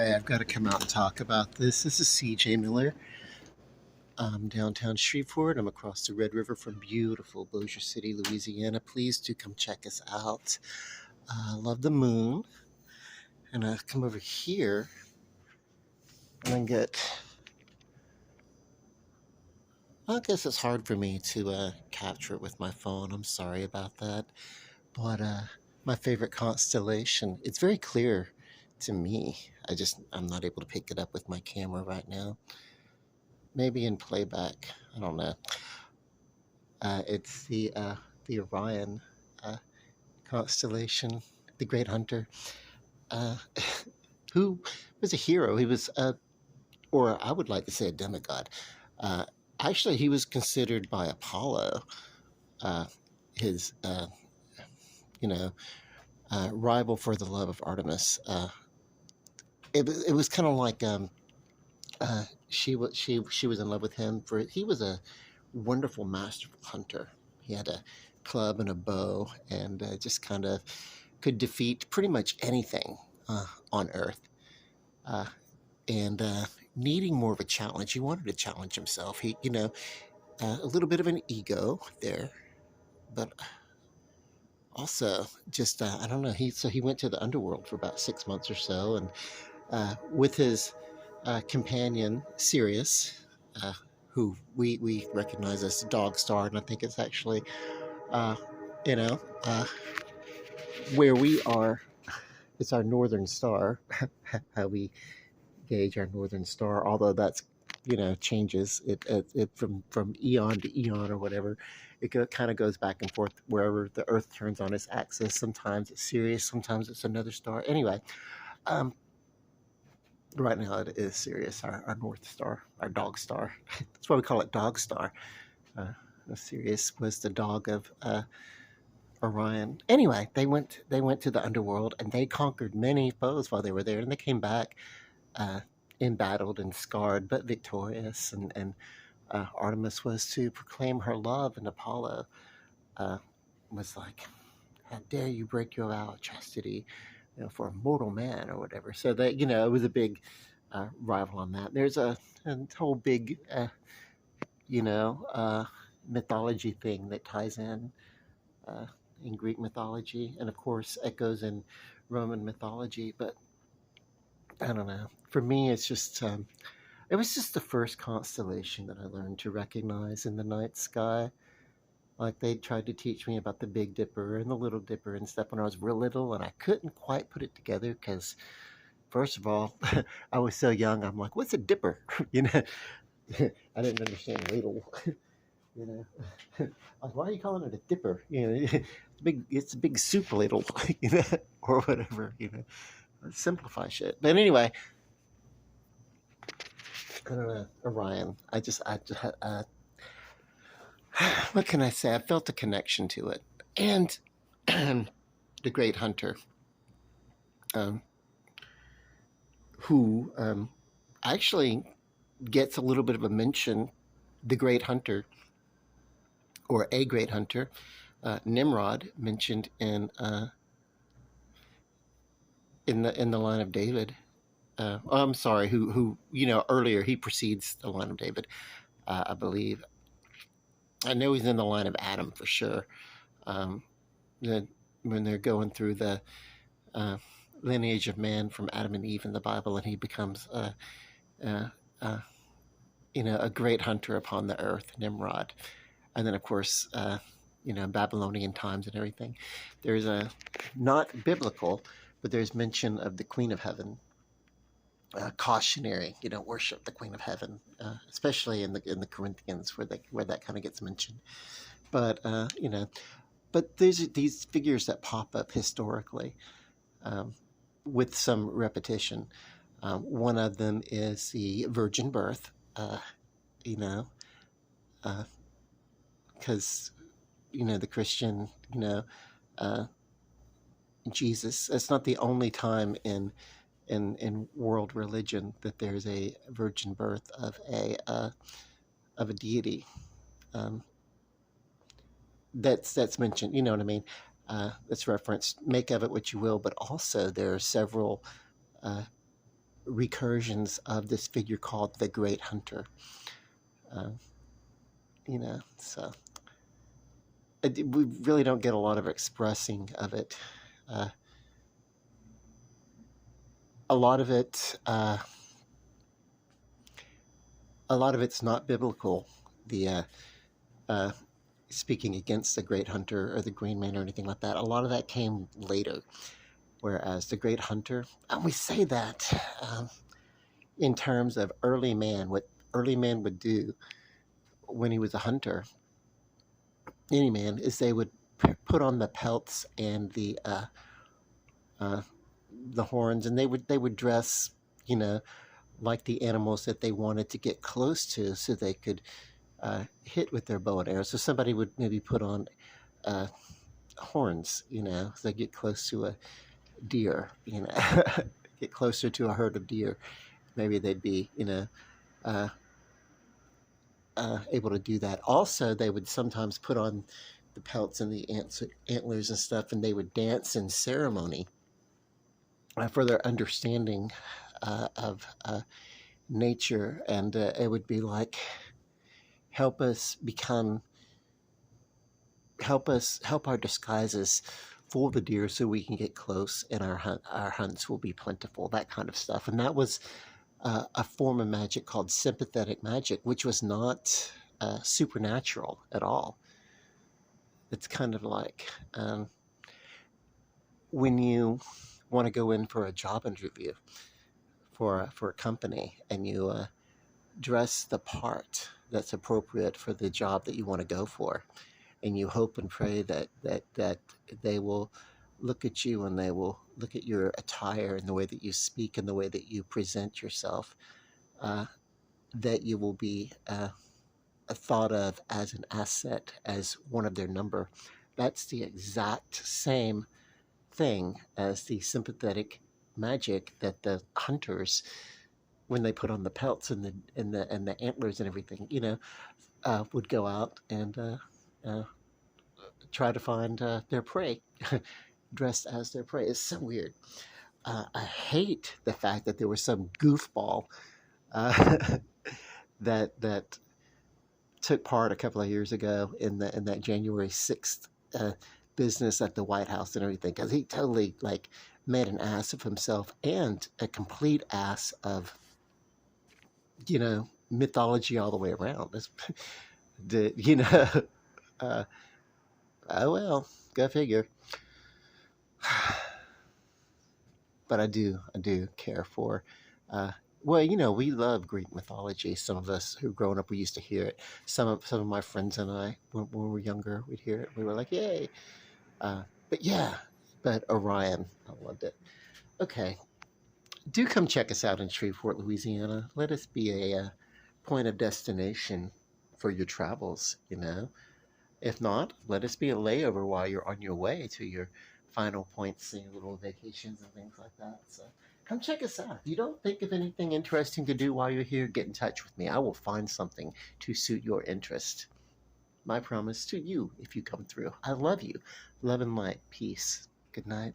Okay, I've got to come out and talk about this. This is CJ Miller. I'm downtown Shreveport. I'm across the Red River from beautiful Bossier City, Louisiana. Please do come check us out. I love the moon. And I come over here and I guess it's hard for me to capture it with my phone. I'm sorry about that. But my favorite constellation, it's very clear to me. I'm not able to pick it up with my camera right now. Maybe in playback. I don't know. It's the Orion uh, constellation, the Great Hunter, uh, who was a hero. He was, or I would like to say, a demigod. Uh, Actually, he was considered by Apollo uh, his, you know, rival for the love of Artemis. It was kind of like she was in love with him for he was a wonderful, masterful hunter. He had a club and a bow, and just kind of could defeat pretty much anything on Earth. Uh, and needing more of a challenge, he wanted to challenge himself. A little bit of an ego there, but also just I don't know. He went to the underworld for about 6 months or so, and with his companion Sirius, who we recognize as Dog Star, and I think it's actually uh, you know where we are. It's our northern star. How we gauge our northern star, although that's changes it from eon to eon or whatever. Kind of goes back and forth wherever the Earth turns on its axis. Sometimes it's Sirius, sometimes it's another star. Anyway, um, right now it is Sirius, our North Star, our dog star. That's why we call it Dog Star. Uh, Sirius was the dog of Orion. Anyway, they went to the underworld and they conquered many foes while they were there, and they came back uh, embattled and scarred, but victorious. And Artemis was to proclaim her love, and Apollo uh, was like, "How dare you break your vow of chastity, for a mortal man or whatever." So that it was a big rival on that. There's a whole big you know uh, mythology thing that ties uh, in Greek mythology, and of course echoes in Roman mythology. But I don't know. For me, it was just the first constellation that I learned to recognize in the night sky. Like they tried to teach me about the Big Dipper and the Little Dipper and stuff when I was real little, and I couldn't quite put it together because, first of all, I was so young. I'm like, "What's a dipper?" you know, I didn't understand ladle. You know, like, why are you calling it a dipper? It's a big soup ladle, or whatever. Let's simplify shit. But anyway, I don't know, Orion. What can I say? I felt a connection to it, and the Great Hunter, um, who actually gets a little bit of a mention. The Great Hunter, or a Great Hunter, Nimrod, mentioned in the line of David. I'm sorry, who earlier he precedes the line of David, I believe. I know he's in the line of Adam for sure. Um, when they're going through the uh, lineage of man from Adam and Eve in the Bible, and he becomes uh, uh, a great hunter upon the earth, Nimrod. And then, of course, Babylonian times and everything. There's a not biblical, but there's mention of the Queen of Heaven, cautionary, worship the Queen of Heaven, especially in the Corinthians where that kind of gets mentioned. But but there's these figures that pop up historically um, with some repetition. One of them is the virgin birth, you know, because the Christian, uh, Jesus. It's not the only time in world religion that there's a virgin birth of a deity. Um, that's mentioned. You know what I mean? That's referenced. Make of it what you will, but also there are several uh, recursions of this figure called the Great Hunter. Uh, so we really don't get a lot of expressing of it. Uh, a lot of it, a lot of it's not biblical. The uh, Speaking against the Great Hunter or the Green Man or anything like that. A lot of that came later. Whereas the Great Hunter, and we say that in terms of early man, what early man would do when he was a hunter, any man, is they would put on the pelts and uh, the horns, and they would dress, you know, like the animals that they wanted to get close to, so they could hit with their bow and arrow. So somebody would maybe put on uh, horns, so they get close to a deer, get closer to a herd of deer. Maybe they'd be, uh, able to do that. Also, they would sometimes put on the pelts and the antlers and stuff, and they would dance in ceremony for their understanding of nature. And it would be like, help us become, help our disguises fool the deer so we can get close, and our hunts will be plentiful, that kind of stuff. And that was a form of magic called sympathetic magic, which was not supernatural at all. It's kind of like when you want to go in for a job interview for a company, and you dress the part that's appropriate for the job that you want to go for, and you hope and pray that they will look at you, and they will look at your attire and the way that you speak and the way that you present yourself, that you will be thought of as an asset, as one of their number. That's the exact same thing as the sympathetic magic that the hunters, when they put on the pelts and the antlers and everything, would go out and try to find their prey, dressed as their prey. It's so weird. I hate the fact that there was some goofball uh, that took part a couple of years ago in that January 6th business at the White House and everything, because he totally like made an ass of himself and a complete ass of mythology all the way around. uh, oh well, go figure. But I do care for. Well, we love Greek mythology. Some of us who growing up, we used to hear it. Some of my friends and I, when we were younger, we'd hear it. We were like, "Yay!" But yeah, but Orion, I loved it. Okay, do come check us out in Shreveport, Louisiana. Let us be a point of destination for your travels. If not, let us be a layover while you're on your way to your final points and your little vacations and things like that. So come check us out. If you don't think of anything interesting to do while you're here, get in touch with me. I will find something to suit your interest. My promise to you if you come through. I love you. Love and light. Peace. Good night.